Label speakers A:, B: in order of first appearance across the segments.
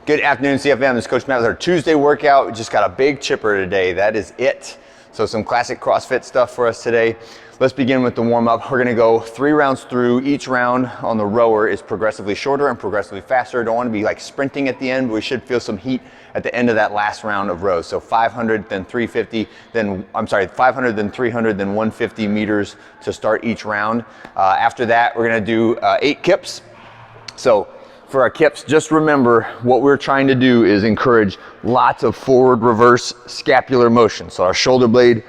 A: Good afternoon, CFM. This is Coach Matt with our Tuesday workout. We just got a big chipper today. That is it. So some classic CrossFit stuff for us today. Let's begin with the warm up. We're gonna go 3 rounds through. Each round on the rower is progressively shorter and progressively faster. Don't wanna be like sprinting at the end, but we should feel some heat at the end of that last round of rows. So 500, then 350, then 500, then 300, then 150 meters to start each round. After that, we're gonna do 8 kips. So for our kips, just remember what we're trying to do is encourage lots of forward reverse scapular motion. So our shoulder blade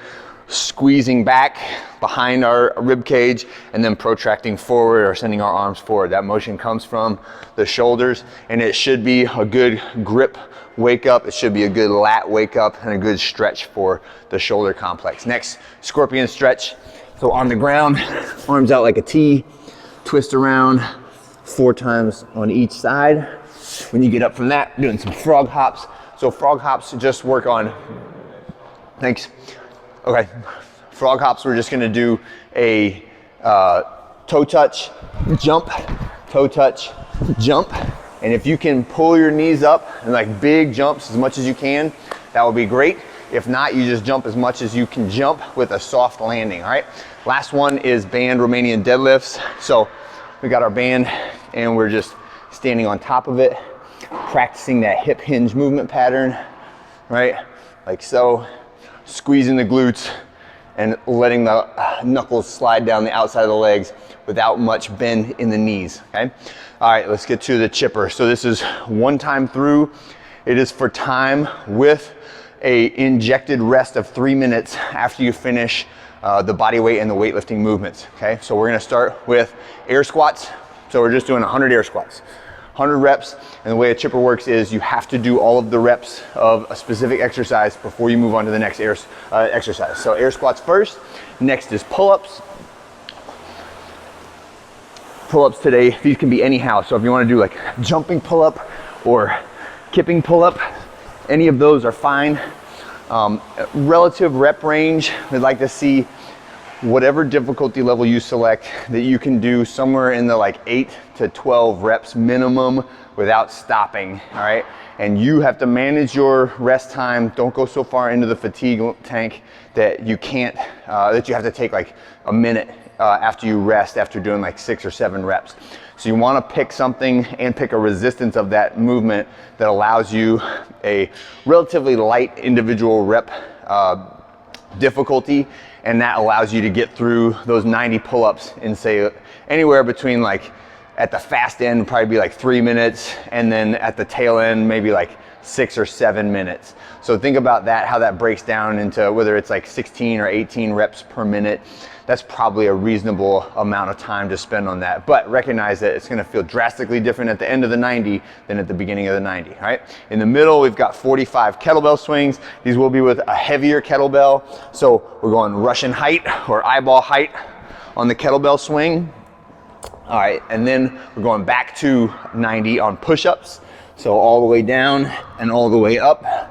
A: squeezing back behind our rib cage and then protracting forward or sending our arms forward. That motion comes from the shoulders, and it should be a good grip wake up. It should be a good lat wake up and a good stretch for the shoulder complex. Next, scorpion stretch. So on the ground, arms out like a T, twist around 4 times on each side. When you get up from that, doing some frog hops. So frog hops just work on, thanks. Okay, frog hops, we're just gonna do a toe touch, jump, toe touch, jump. And if you can pull your knees up and like big jumps as much as you can, that would be great. If not, you just jump as much as you can jump with a soft landing, all right? Last one is band Romanian deadlifts. So we got our band and we're just standing on top of it, practicing that hip hinge movement pattern, right? Like so, squeezing the glutes and letting the knuckles slide down the outside of the legs without much bend in the knees, okay? All right, let's get to the chipper. So this is 1 time through. It is for time with a injected rest of 3 minutes after you finish the body weight and the weightlifting movements, okay? So we're gonna start with air squats. So we're just doing 100 air squats, 100 reps. And the way a chipper works is you have to do all of the reps of a specific exercise before you move on to the next exercise. So air squats first. Next is pull-ups. Pull-ups today, these can be anyhow. So if you wanna do like jumping pull-up or kipping pull-up, any of those are fine. Relative rep range, we'd like to see whatever difficulty level you select, that you can do somewhere in the like 8 to 12 reps minimum without stopping, all right? And you have to manage your rest time. Don't go so far into the fatigue tank that you can't, that you have to take like a minute after you rest after doing like 6 or 7 reps. So you wanna pick something and pick a resistance of that movement that allows you a relatively light individual rep difficulty, and that allows you to get through those 90 pull-ups in say anywhere between like at the fast end probably be like 3 minutes, and then at the tail end maybe like 6 or 7 minutes. So think about that, how that breaks down into whether it's like 16 or 18 reps per minute. That's probably a reasonable amount of time to spend on that. But recognize that it's gonna feel drastically different at the end of the 90 than at the beginning of the 90, all right? In the middle, we've got 45 kettlebell swings. These will be with a heavier kettlebell. So we're going Russian height or eyeball height on the kettlebell swing. All right, and then we're going back to 90 on push-ups. So all the way down and all the way up.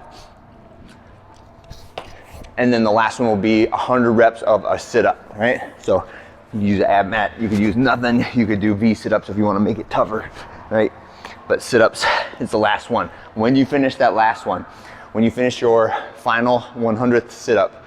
A: And then the last one will be 100 reps of a sit-up, right? So you use an ab mat, you could use nothing, you could do V sit-ups if you wanna make it tougher, right? But sit-ups is the last one. When you finish that last one, when you finish your final 100th sit-up,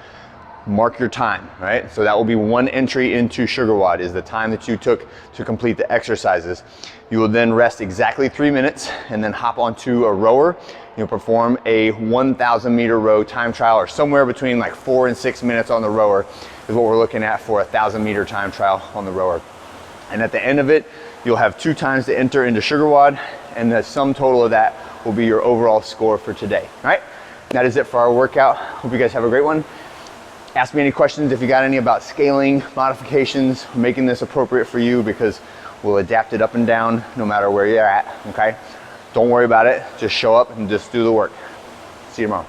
A: mark your time, right? So that will be 1 entry into SugarWOD, is the time that you took to complete the exercises. You will then rest exactly 3 minutes and then hop onto a rower. You'll perform a 1,000 meter row time trial, or somewhere between like 4 and 6 minutes on the rower is what we're looking at for a 1,000 meter time trial on the rower. And at the end of it, you'll have 2 times to enter into SugarWOD, and the sum total of that will be your overall score for today, all right? That is it for our workout. Hope you guys have a great one. Ask me any questions if you got any about scaling, modifications, making this appropriate for you, because we'll adapt it up and down no matter where you're at, okay? Don't worry about it, just show up and just do the work. See you tomorrow.